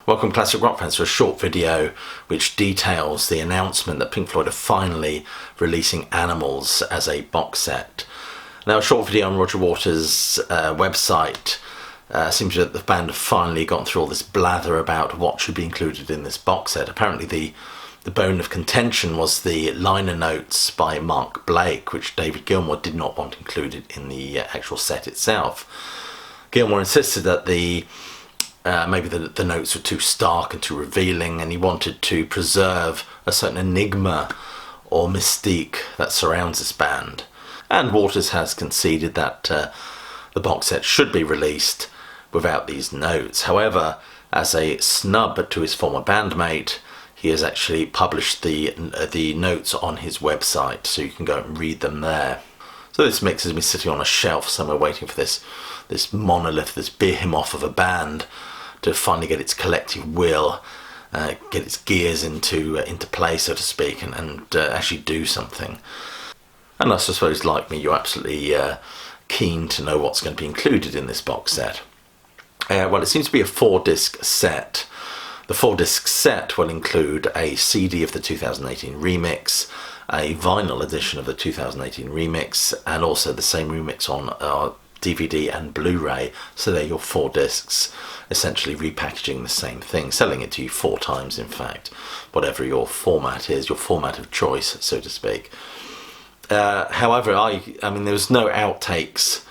Welcome Classic Rock fans to a short video which details the announcement that Pink Floyd are finally releasing Animals as a box set. Now, a short video on Roger Waters' website seems that the band have finally gotten through all this blather about what should be included in this box set. Apparently the bone of contention was the liner notes by Mark Blake, which David Gilmour did not want included in the actual set itself. Gilmour insisted that maybe the notes were too stark and too revealing, and he wanted to preserve a certain enigma or mystique that surrounds this band. And Waters has conceded that the box set should be released without these notes. However, as a snub to his former bandmate, he has actually published the notes on his website, so you can go and read them there. So this mix has been sitting on a shelf somewhere waiting for this monolith, this behemoth of a band to finally get its collective will, get its gears into play, so to speak, and actually do something. And I suppose, like me, you're absolutely keen to know what's going to be included in this box set. Well, it seems to be a 4-disc set. The 4-disc set will include a CD of the 2018 remix, a vinyl edition of the 2018 remix, and also the same remix on DVD and Blu-ray. So they're your 4 discs, essentially repackaging the same thing, selling it to you 4 times, in fact, whatever your format is, your format of choice, so to speak. However, I mean, there was no outtakes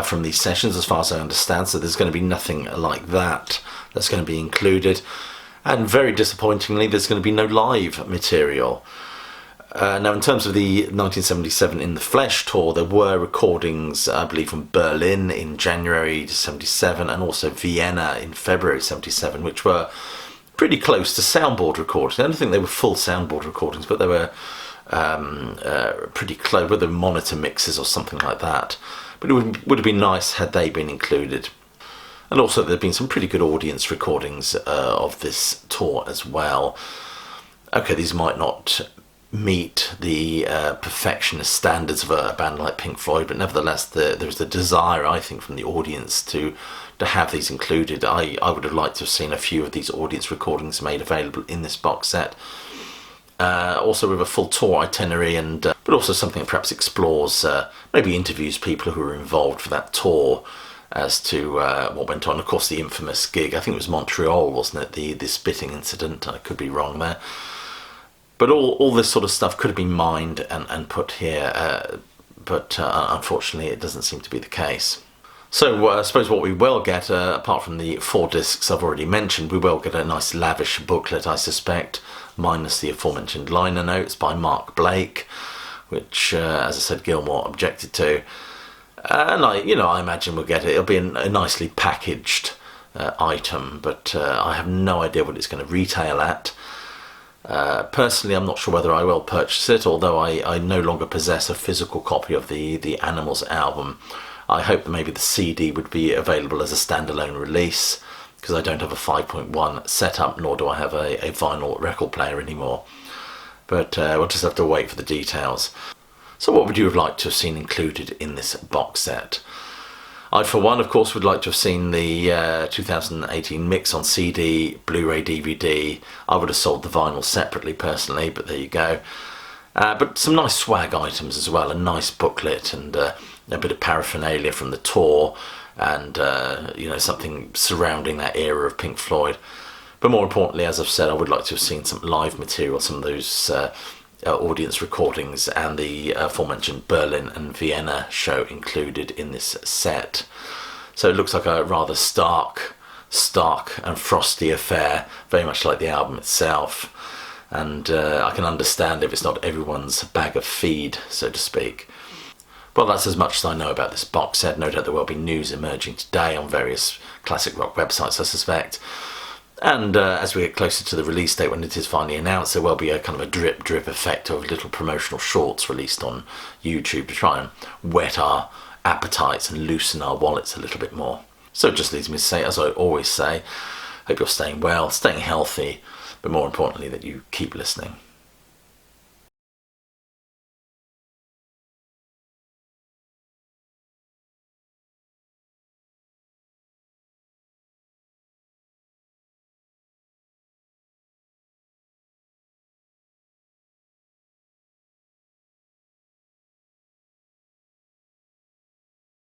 from these sessions, as far as I understand, so there's going to be nothing like that's going to be included. And very disappointingly, there's going to be no live material. Now, in terms of the 1977 In the Flesh tour, there were recordings, I believe, from Berlin in January 77 and also Vienna in February 77, which were pretty close to soundboard recordings. I don't think they were full soundboard recordings, but they were pretty close, whether monitor mixes or something like that. But it would have been nice had they been included. And also there have been some pretty good audience recordings of this tour as well. Okay, these might not meet the perfectionist standards of a band like Pink Floyd, but nevertheless there was the desire, I think, from the audience to have these included. I would have liked to have seen a few of these audience recordings made available in this box set. Also with a full tour itinerary, but also something that perhaps explores, maybe interviews people who were involved for that tour as to what went on. Of course, the infamous gig, I think it was Montreal, wasn't it? The spitting incident, I could be wrong there. But all this sort of stuff could have been mined and put here, but unfortunately it doesn't seem to be the case. So I suppose what we will get, apart from the 4 discs I've already mentioned, we will get a nice lavish booklet, I suspect, minus the aforementioned liner notes by Mark Blake, which, as I said, Gilmour objected to. And I imagine we'll get it. It'll be a nicely packaged item, but I have no idea what it's going to retail at. Personally, I'm not sure whether I will purchase it, although I no longer possess a physical copy of the Animals album. I hope that maybe the CD would be available as a standalone release, because I don't have a 5.1 setup, nor do I have a vinyl record player anymore. But we'll just have to wait for the details. So what would you have liked to have seen included in this box set? I, for one, of course, would like to have seen the 2018 mix on CD, Blu-ray, DVD. I would have sold the vinyl separately, personally, but there you go. But some nice swag items as well, a nice booklet and a bit of paraphernalia from the tour, and something surrounding that era of Pink Floyd. But more importantly, as I've said, I would like to have seen some live material, some of those audience recordings, and the aforementioned Berlin and Vienna show included in this set. So it looks like a rather stark and frosty affair, very much like the album itself. And I can understand if it's not everyone's bag of feed, so to speak. Well, that's as much as I know about this box set. No doubt there will be news emerging today on various classic rock websites, I suspect. And as we get closer to the release date, when it is finally announced, there will be a kind of a drip effect of little promotional shorts released on YouTube to try and whet our appetites and loosen our wallets a little bit more. So it just leaves me to say, as I always say, hope you're staying well, staying healthy, but more importantly that you keep listening.